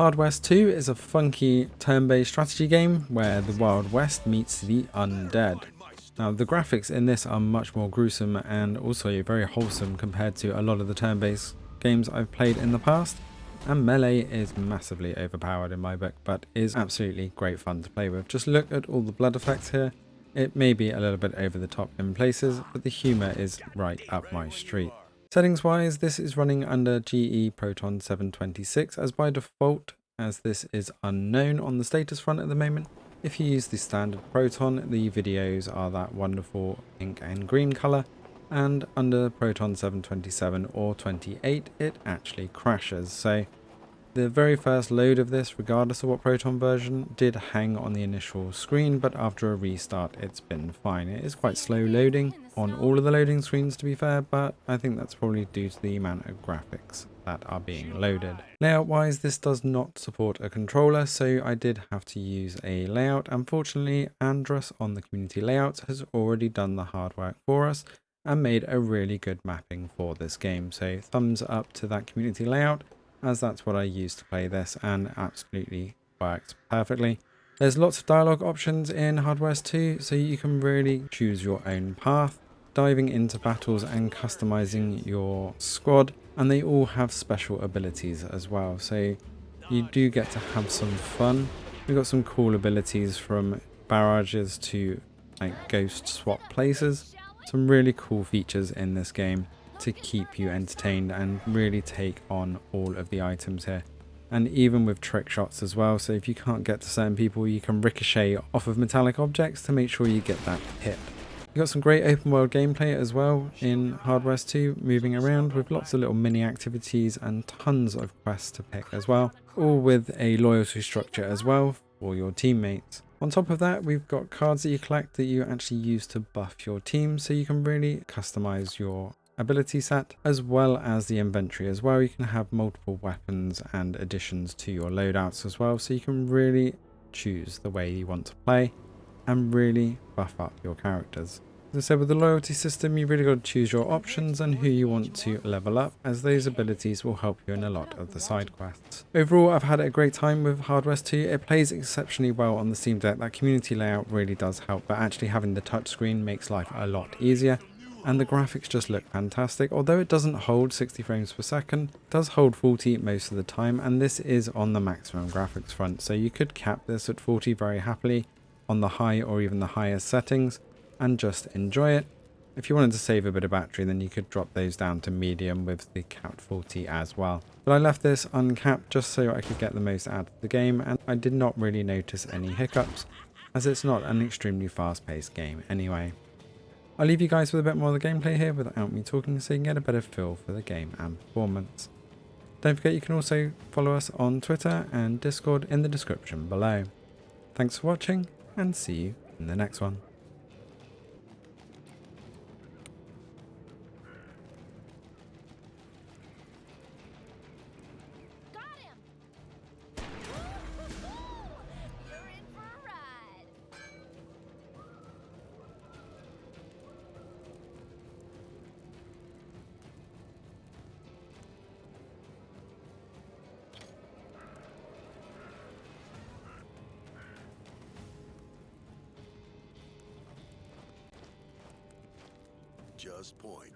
Hard West 2 is a funky turn-based strategy game where the Wild West meets the undead. Now the graphics in this are much more gruesome and also very wholesome compared to a lot of the turn-based games I've played in the past, and melee is massively overpowered in my book, but is absolutely great fun to play with. Just look at all the blood effects here. It may be a little bit over the top in places, but the humour is right up my street. Settings wise, this is running under GE Proton 726 as by default, as this is unknown on the status front at the moment. If you use the standard Proton, the videos are that wonderful pink and green colour, and under Proton 727 or 28 it actually crashes. So the very first load of this, regardless of what Proton version, did hang on the initial screen, but after a restart it's been fine. It is quite slow loading on all of the loading screens, to be fair, but I think that's probably due to the amount of graphics that are being loaded. Layout wise, this does not support a controller, so I did have to use a layout. Unfortunately, Andrus on the community layouts has already done the hard work for us and made a really good mapping for this game, so thumbs up to that community layout, as that's what I used to play this and absolutely worked perfectly. There's lots of dialogue options in Hard West 2, so you can really choose your own path, diving into battles and customizing your squad, and they all have special abilities as well, so you do get to have some fun. We've got some cool abilities from barrages to like ghost swap places. Some really cool features in this game to keep you entertained and really take on all of the items here, and even with trick shots as well. So if you can't get to certain people, you can ricochet off of metallic objects to make sure you get that hit. You've got some great open world gameplay as well in Hard West 2, moving around with lots of little mini activities and tons of quests to pick as well, all with a loyalty structure as well for your teammates. On top of that, we've got cards that you collect that you actually use to buff your team, so you can really customize your ability set as well as the inventory as well. You can have multiple weapons and additions to your loadouts as well, so you can really choose the way you want to play and really buff up your characters. As I said, with the loyalty system, you really got to choose your options and who you want to level up, as those abilities will help you in a lot of the side quests. Overall, I've had a great time with Hard West 2. It plays exceptionally well on the Steam Deck. That community layout really does help, but actually having the touchscreen makes life a lot easier. And the graphics just look fantastic. Although it doesn't hold 60 frames per second, it does hold 40 most of the time, and this is on the maximum graphics front, so you could cap this at 40 very happily on the high or even the highest settings and just enjoy it. If you wanted to save a bit of battery, then you could drop those down to medium with the capped 40 as well. But I left this uncapped just so I could get the most out of the game, and I did not really notice any hiccups, as it's not an extremely fast-paced game anyway. I'll leave you guys with a bit more of the gameplay here without me talking, so you can get a better feel for the game and performance. Don't forget you can also follow us on Twitter and Discord in the description below. Thanks for watching, and see you in the next one. Just point.